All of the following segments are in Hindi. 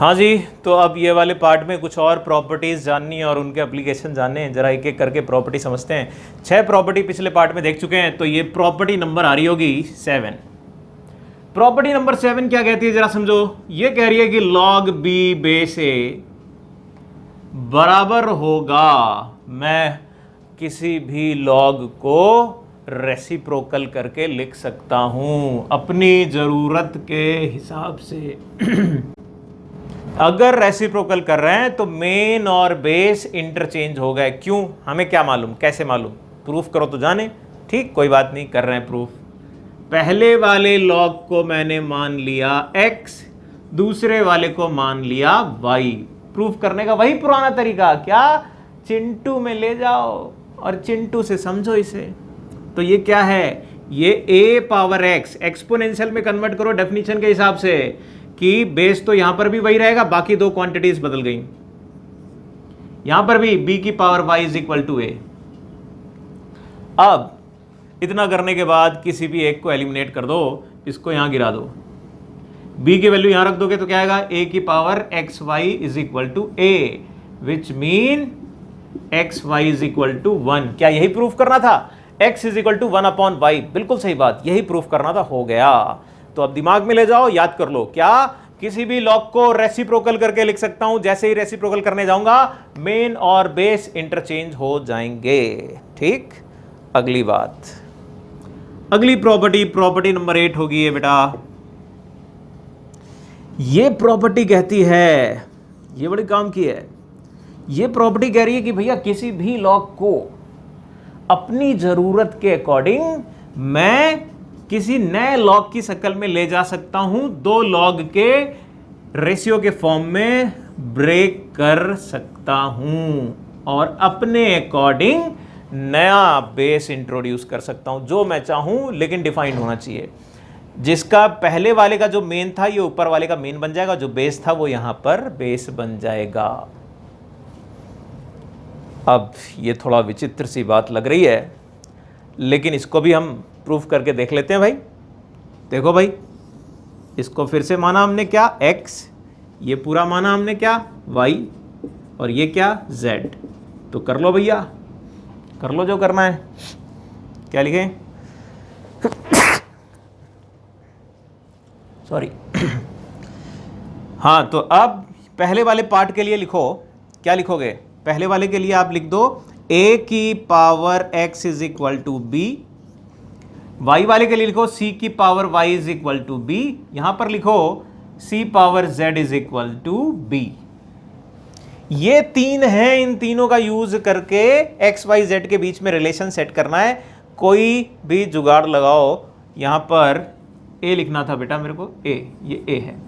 हाँ जी, तो अब ये वाले पार्ट में कुछ और प्रॉपर्टीज़ जाननी है और उनके एप्लीकेशन जानने हैं। जरा एक एक करके प्रॉपर्टी समझते हैं। 6 प्रॉपर्टी पिछले पार्ट में देख चुके हैं, तो ये प्रॉपर्टी नंबर आ रही होगी 7। प्रॉपर्टी नंबर 7 क्या कहती है, जरा समझो। ये कह रही है कि log b बेस a बराबर होगा, मैं किसी भी लॉग को रेसिप्रोकल करके लिख सकता हूं अपनी जरूरत के हिसाब से। अगर रेसिप्रोकल कर रहे हैं तो मेन और बेस इंटरचेंज हो गए। क्यों? हमें क्या मालूम, कैसे मालूम? प्रूफ करो तो जाने। ठीक, कोई बात नहीं, कर रहे हैं प्रूफ। पहले वाले लॉग को मैंने मान लिया x, दूसरे वाले को मान लिया y। प्रूफ करने का वही पुराना तरीका, क्या? चिंटू में ले जाओ और चिंटू से समझो इसे। तो ये क्या है? ये a पावर x एक्सपोनेंशियल में कन्वर्ट करो डेफिनेशन के हिसाब से कि बेस तो यहां पर भी वही रहेगा, बाकी दो क्वांटिटीज बदल गई। यहां पर भी b की power y is equal to a। अब इतना करने के बाद किसी भी एक को एलिमिनेट कर दो, इसको यहां गिरा दो, b की वैल्यू यहां रख दोगे तो क्या आएगा? a की power X Y is equal to a, which mean X Y is equal to 1। क्या यही प्रूफ करना था? x is equal to 1 upon Y, बिल्कुल सही बात, यही प्रूफ करना था, हो गया। तो अब दिमाग में ले जाओ, याद कर लो। क्या? किसी भी लॉग को रेसिप्रोकल करके लिख सकता हूं। जैसे ही रेसिप्रोकल करने जाऊंगा मेन और बेस इंटरचेंज हो जाएंगे। ठीक, अगली बात, अगली प्रॉपर्टी नंबर 8 होगी ये बेटा। ये प्रॉपर्टी कहती है, ये बड़ी काम की है। ये प्रॉपर्टी कह रही है कि भैया किसी भी लॉग को अपनी जरूरत के अकॉर्डिंग मैं किसी नए लॉग की शक्ल में ले जा सकता हूं, दो लॉग के रेशियो के फॉर्म में ब्रेक कर सकता हूं और अपने अकॉर्डिंग नया बेस इंट्रोड्यूस कर सकता हूं, जो मैं चाहूं, लेकिन डिफाइंड होना चाहिए। जिसका पहले वाले का जो मेन था ये ऊपर वाले का मेन बन जाएगा, जो बेस था वो यहां पर बेस बन जाएगा। अब ये थोड़ा विचित्र सी बात लग रही है, लेकिन इसको भी हम प्रूफ करके देख लेते हैं भाई। देखो भाई, इसको फिर से माना हमने क्या? x, ये पूरा माना हमने क्या? y, और ये क्या? z। तो कर लो भैया, कर लो जो करना है। क्या लिखें? सॉरी। हाँ, तो अब पहले वाले पार्ट के लिए लिखो, क्या लिखोगे? पहले वाले के लिए आप लिख दो a की power x is equal to b। y वाले के लिए लिखो c की power y is equal to b। यहां पर लिखो c power z is equal to b। ये तीन हैं, इन तीनों का यूज करके x y z के बीच में रिलेशन सेट करना है। कोई भी जुगाड़ लगाओ। यहां पर a लिखना था बेटा मेरे को, a, ये a है।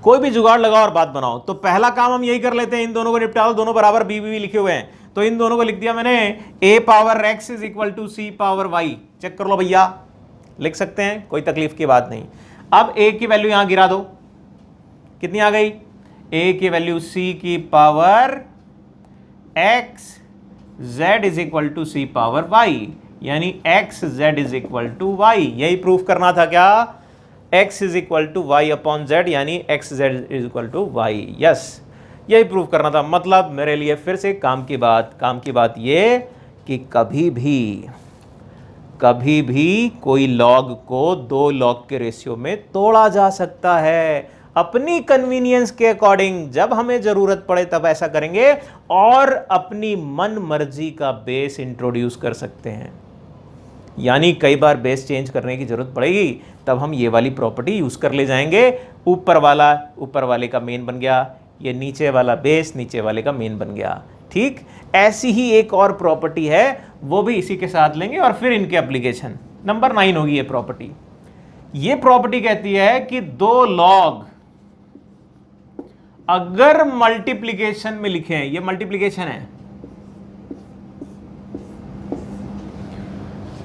कोई भी जुगाड़ लगाओ और बात बनाओ। तो पहला काम हम यही कर लेते हैं, इन दोनों को निपटा दो, दोनों बराबर b b लिखे हुए हैं, तो इन दोनों को लिख दिया मैंने a power x is equal to c power y। Check कर लो भैया, लिख सकते हैं, कोई तकलीफ की बात नहीं। अब a की वैल्यू यहां गिरा दो, कितनी आ गई? a की वैल्यू c की power x z is equal to c power y, यानी x z is equal to y। यही प्रूफ करना था क्या? x is equal to y upon z, यानी x z is equal to y। Yes, यही प्रूफ करना था। मतलब मेरे लिए फिर से काम की बात ये कि कभी भी कोई लॉग को दो लॉग के रेशियो में तोड़ा जा सकता है अपनी कन्वीनियंस के अकॉर्डिंग। जब हमें जरूरत पड़े तब ऐसा करेंगे और अपनी मन मर्जी का बेस इंट्रोड्यूस कर सकते हैं। यानी कई बार बेस चेंज करने की जरूरत पड़ेगी, तब हम ये वाली प्रॉपर्टी यूज कर ले जाएंगे। ऊपर वाले का मेन बन गया, ये नीचे वाला बेस नीचे वाले का मेन बन गया। ठीक, ऐसी ही एक और प्रॉपर्टी है, वो भी इसी के साथ लेंगे और फिर इनके एप्लीकेशन। नंबर 9 होगी ये प्रॉपर्टी। ये प्रॉपर्टी कहती है कि दो लॉग अगर मल्टीप्लिकेशन में लिखें, ये मल्टीप्लिकेशन है,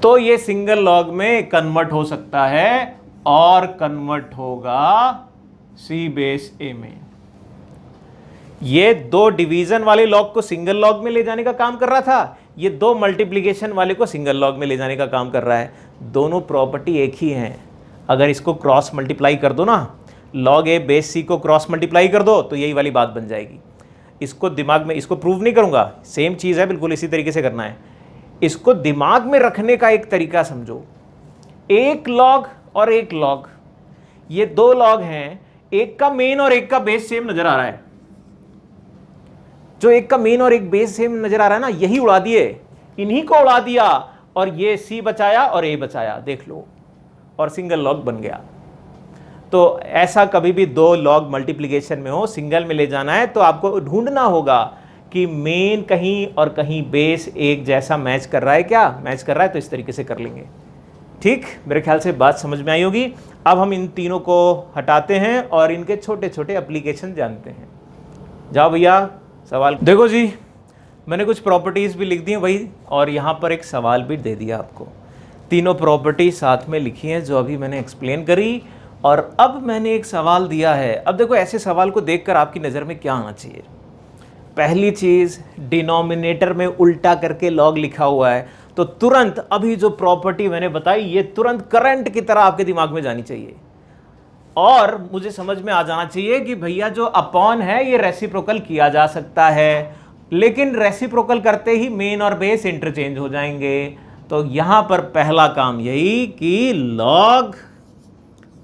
तो ये सिंगल लॉग में कन्वर्ट हो सकता है और कन्वर्ट होगा c बेस a में। ये दो डिवीजन वाले लॉग को सिंगल लॉग में ले जाने का काम कर रहा था, ये दो मल्टीप्लिकेशन वाले को सिंगल लॉग में ले जाने का काम कर रहा है। दोनों प्रॉपर्टी एक ही हैं। अगर इसको क्रॉस मल्टीप्लाई कर दो ना, लॉग ए बेस सी को क्रॉस मल्टीप्लाई कर दो तो यही वाली बात बन जाएगी। इसको दिमाग में, इसको प्रूव नहीं करूंगा, सेम चीज़ है, बिल्कुल इसी तरीके से करना है। इसको दिमाग में रखने का एक तरीका समझो, एक लॉग और एक लॉग, ये दो लॉग हैं, एक का मेन और एक का बेस सेम नजर आ रहा है। जो एक का मेन और एक बेस सेम नजर आ रहा है ना, यही उड़ा दिए, इन्हीं को उड़ा दिया और ये सी बचाया और ए बचाया, देख लो, और सिंगल लॉग बन गया। तो ऐसा कभी भी दो लॉग मल्टीप्लिकेशन में हो, सिंगल में ले जाना है तो आपको ढूंढना होगा कि मेन कहीं और कहीं बेस एक जैसा मैच कर रहा है, क्या मैच कर रहा है, तो इस तरीके से कर लेंगे। ठीक, मेरे ख्याल से बात समझ में आई होगी। अब हम इन तीनों को हटाते हैं और इनके छोटे छोटे एप्लीकेशन जानते हैं। जाओ भैया सवाल देखो जी, मैंने कुछ प्रॉपर्टीज़ भी लिख दी हैं भाई, और यहाँ पर एक सवाल भी दे दिया आपको। तीनों प्रॉपर्टी साथ में लिखी हैं जो अभी मैंने एक्सप्लेन करी, और अब मैंने एक सवाल दिया है। अब देखो ऐसे सवाल को देखकर आपकी नज़र में क्या आना चाहिए। पहली चीज़, डिनोमिनेटर में उल्टा करके लॉग लिखा हुआ है, तो तुरंत अभी जो प्रॉपर्टी मैंने बताई ये तुरंत करंट की तरह आपके दिमाग में जानी चाहिए, और मुझे समझ में आ जाना चाहिए कि भैया जो अपॉन है ये रेसिप्रोकल किया जा सकता है, लेकिन रेसिप्रोकल करते ही मेन और बेस इंटरचेंज हो जाएंगे। तो यहां पर पहला काम यही कि log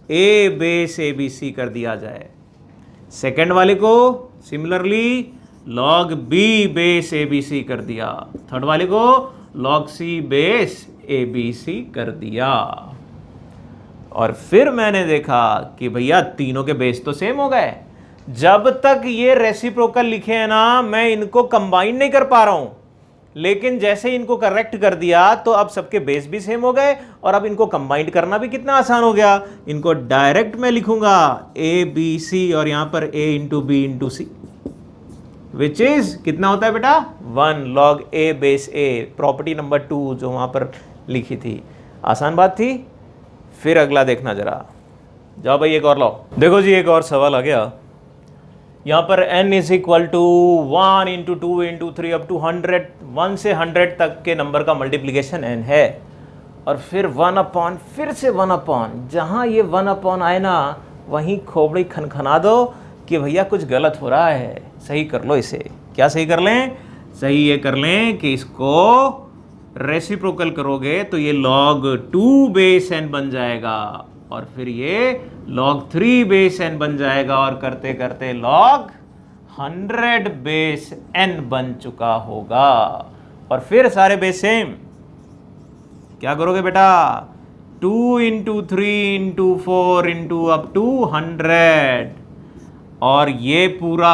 A base A B C कर दिया जाए। सेकेंड वाले को similarly log B base A B C कर दिया। थर्ड वाले को log C base A B C कर दिया। और फिर मैंने देखा कि भैया तीनों के बेस तो सेम हो गए। जब तक ये रेसिप्रोकल लिखे हैं ना, मैं इनको कंबाइन नहीं कर पा रहा हूं, लेकिन जैसे इनको करेक्ट कर दिया तो अब सबके बेस भी सेम हो गए, और अब इनको कंबाइन करना भी कितना आसान हो गया। इनको डायरेक्ट मैं लिखूंगा ए बी सी, और यहां पर A into B into C, which is कितना होता है बेटा 1 log A base A, property number 2 जो वहां पर लिखी थी। आसान बात थी। फिर अगला देखना जरा, जाओ भाई एक और लाओ। देखो जी एक और सवाल आ गया। यहाँ पर n is equal to 1 into 2 into 3 up to 100, 1 से 100 तक के नंबर का मल्टीप्लिकेशन n है, और फिर 1 अपॉन, फिर से 1 अपॉन। जहाँ ये 1 अपॉन आए ना, वहीं खोपड़ी खनखना दो कि भैया कुछ गलत हो रहा है, सही कर लो इसे। क्या सही कर लें? सही ये कर लें कि इसको रेसिप्रोकल करोगे तो ये log 2 बेस n बन जाएगा, और फिर ये log 3 बेस n बन जाएगा, और करते करते log 100 बेस n बन चुका होगा। और फिर सारे बेस सेम। क्या करोगे बेटा? 2 into 3 into 4 into up to 100, और ये पूरा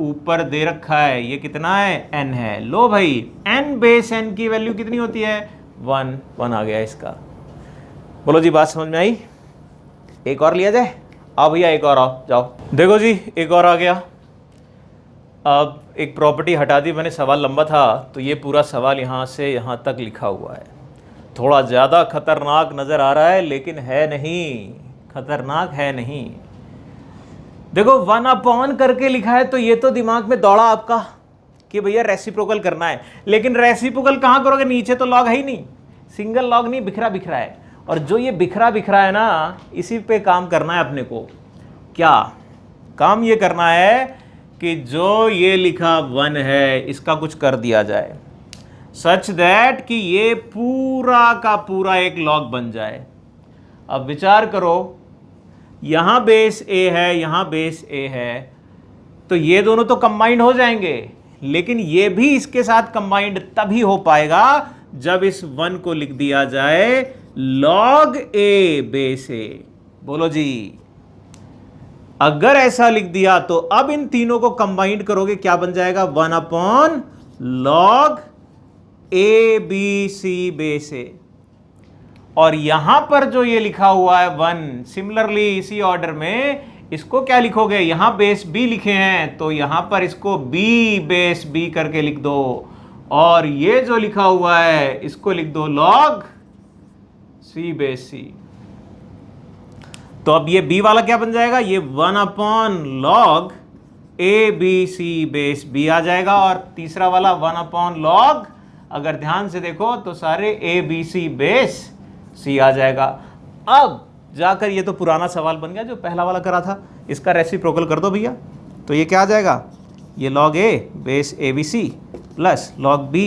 ऊपर दे रखा है, ये कितना है? n है। लो भाई n बेस n की वैल्यू कितनी होती है? 1 आ गया इसका। बोलो जी बात समझ में आई? एक और लिया जाए? आओ भैया एक और आओ, जाओ। देखो जी एक और आ गया। अब एक प्रॉपर्टी हटा दी मैंने, सवाल लंबा था तो ये पूरा सवाल यहाँ से यहाँ तक लिखा हुआ है। थोड़ा ज़्यादा खतरनाक नज़र आ रहा है, लेकिन है नहीं, खतरनाक है नहीं। देखो 1 अपॉन करके लिखा है, तो ये तो दिमाग में दौड़ा आपका कि भैया रेसिप्रोकल करना है, लेकिन रेसिप्रोकल कहाँ करोगे? नीचे तो लॉग है ही नहीं, सिंगल लॉग नहीं, बिखरा बिखरा है। और जो ये बिखरा बिखरा है ना, इसी पे काम करना है अपने को। क्या काम ये करना है कि जो ये लिखा 1 है इसका कुछ कर दिया जाए, सच दैट कि ये पूरा का पूरा एक लॉग बन जाए। अब विचार करो, यहां बेस ए है, यहां बेस ए है, तो ये दोनों तो कंबाइंड हो जाएंगे, लेकिन ये भी इसके साथ कंबाइंड तभी हो पाएगा जब इस 1 को लिख दिया जाए log a बेस ए। बोलो जी, अगर ऐसा लिख दिया तो अब इन तीनों को कंबाइंड करोगे, क्या बन जाएगा? 1 upon log a b c base A. और यहां पर जो ये लिखा हुआ है 1, सिमिलरली इसी ऑर्डर में इसको क्या लिखोगे? यहां बेस b लिखे हैं, तो यहां पर इसको b बेस b करके लिख दो, और ये जो लिखा हुआ है इसको लिख दो log c बेस c। तो अब ये b वाला क्या बन जाएगा? ये 1 upon log a b c base b आ जाएगा, और तीसरा वाला 1 अपॉन log, अगर ध्यान से देखो तो सारे a b c base c आ जाएगा। अब जाकर ये तो पुराना सवाल बन गया जो पहला वाला करा था, इसका रेसिप्रोकल कर दो भैया। तो ये क्या आ जाएगा, ये log a base ABC plus log b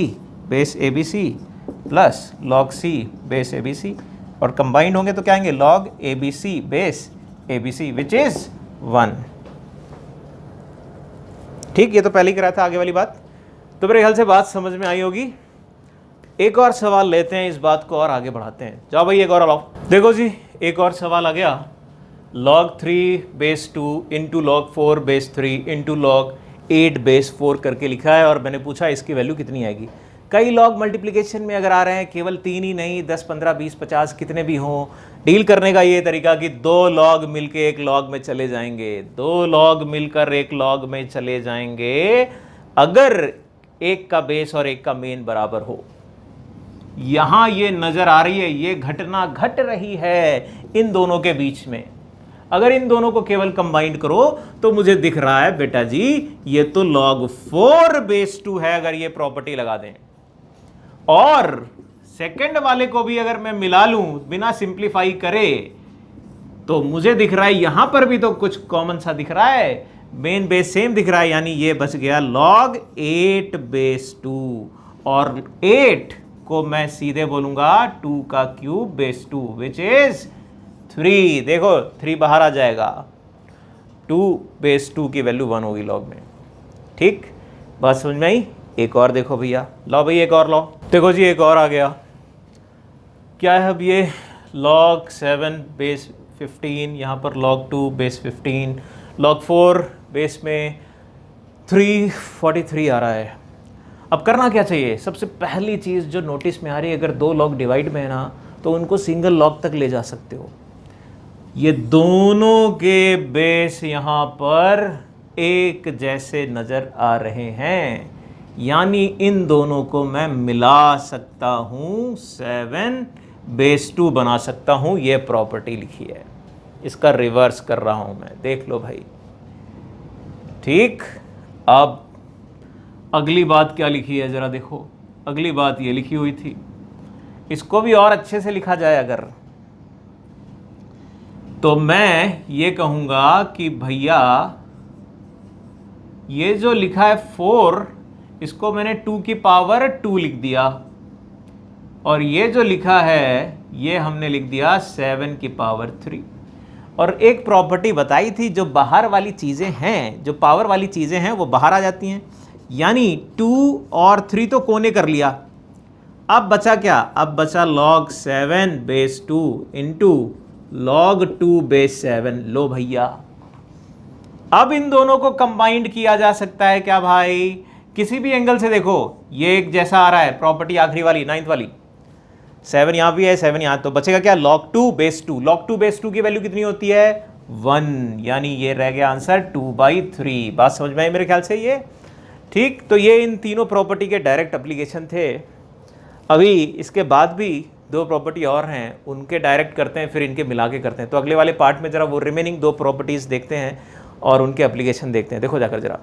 base ABC plus log c base ABC, और कंबाइंड होंगे तो क्या आएंगे, log ABC base ABC which is 1। ठीक, ये तो पहले ही कराया था। आगे वाली बात तो मेरे ख्याल से बात समझ में आई होगी। एक और सवाल लेते हैं, इस बात को और आगे बढ़ाते हैं। जाओ भाई एक और लाओ। देखो जी, एक और सवाल आ गया, log 3 base 2 into log 4 base 3 into log 8 base 4 करके लिखा है, और मैंने पूछा इसकी वैल्यू कितनी आएगी। कई लॉग मल्टीप्लिकेशन में अगर आ रहे हैं, केवल 3 ही नहीं, 10, 15, 20, 50 कितने भी हों, डील करने का ये तरीका कि 2 लॉग मिलकर एक लॉग में चले जाएंगे, 2 लॉग मिलकर एक लॉग में चले जाएंगे अगर एक का बेस और एक का मेन बराबर हो। यहां ये नजर आ रही है, ये घटना घट रही है इन दोनों के बीच में। अगर इन दोनों को केवल कंबाइंड करो तो मुझे दिख रहा है बेटा जी ये तो log 4 बेस 2 है, अगर ये प्रॉपर्टी लगा दें। और सेकंड वाले को भी अगर मैं मिला लूं बिना सिंप्लीफाई करे तो मुझे दिख रहा है यहां पर भी तो कुछ कॉमन सा दिख रहा है, मेन बेस सेम दिख रहा है, यानी ये बच गया log 8 बेस 2, और 8 को मैं सीधे बोलूंगा 2 का क्यूब बेस 2 विच इज 3। देखो 3 बाहर आ जाएगा, 2 बेस 2 की वैल्यू 1 होगी लॉग में। ठीक, बात समझ में आई। एक और देखो भैया, लो भाई एक और लो। देखो जी एक और आ गया, क्या है अब ये log 7 बेस 15, यहाँ पर log 2 बेस 15, log 4 बेस में 343 आ रहा है। अब करना क्या चाहिए, सबसे पहली चीज़ जो नोटिस में आ रही है, अगर 2 लॉग डिवाइड में है ना तो उनको सिंगल लॉग तक ले जा सकते हो। ये दोनों के बेस यहाँ पर एक जैसे नज़र आ रहे हैं, यानी इन दोनों को मैं मिला सकता हूँ, 7 बेस 2 बना सकता हूँ। ये प्रॉपर्टी लिखी है, इसका रिवर्स कर रहा हूँ मैं, देख लो भाई। ठीक, अब अगली बात क्या लिखी है ज़रा देखो। अगली बात ये लिखी हुई थी, इसको भी और अच्छे से लिखा जाए अगर, तो मैं ये कहूँगा कि भैया ये जो लिखा है 4, इसको मैंने 2 की पावर 2 लिख दिया, और ये जो लिखा है ये हमने लिख दिया 7 की पावर 3। और एक प्रॉपर्टी बताई थी, जो बाहर वाली चीज़ें हैं, जो पावर वाली चीज़ें हैं वो बाहर आ जाती हैं, यानी 2 और 3 तो कोने कर लिया। अब बचा क्या, अब बचा log 7 base 2 into log 2 base 7। लो भैया, अब इन दोनों को कंबाइंड किया जा सकता है क्या भाई, किसी भी एंगल से देखो ये एक जैसा आ रहा है। प्रॉपर्टी आखिरी वाली 9th वाली, 7 यहाँ भी है, 7 यहाँ, तो बचेगा क्या, log 2 बेस 2। log 2 बेस 2 की वैल्यू कितनी होती है, 1, यानी ये रह गया आंसर 2/3। बात समझ में आई मेरे ख्याल से ये। ठीक, तो ये इन तीनों प्रॉपर्टी के डायरेक्ट एप्लीकेशन थे। अभी इसके बाद भी 2 प्रॉपर्टी और हैं, उनके डायरेक्ट करते हैं, फिर इनके मिला के करते हैं। तो अगले वाले पार्ट में ज़रा वो रिमेनिंग 2 प्रॉपर्टीज़ देखते हैं और उनके एप्लीकेशन देखते हैं। देखो जाकर ज़रा।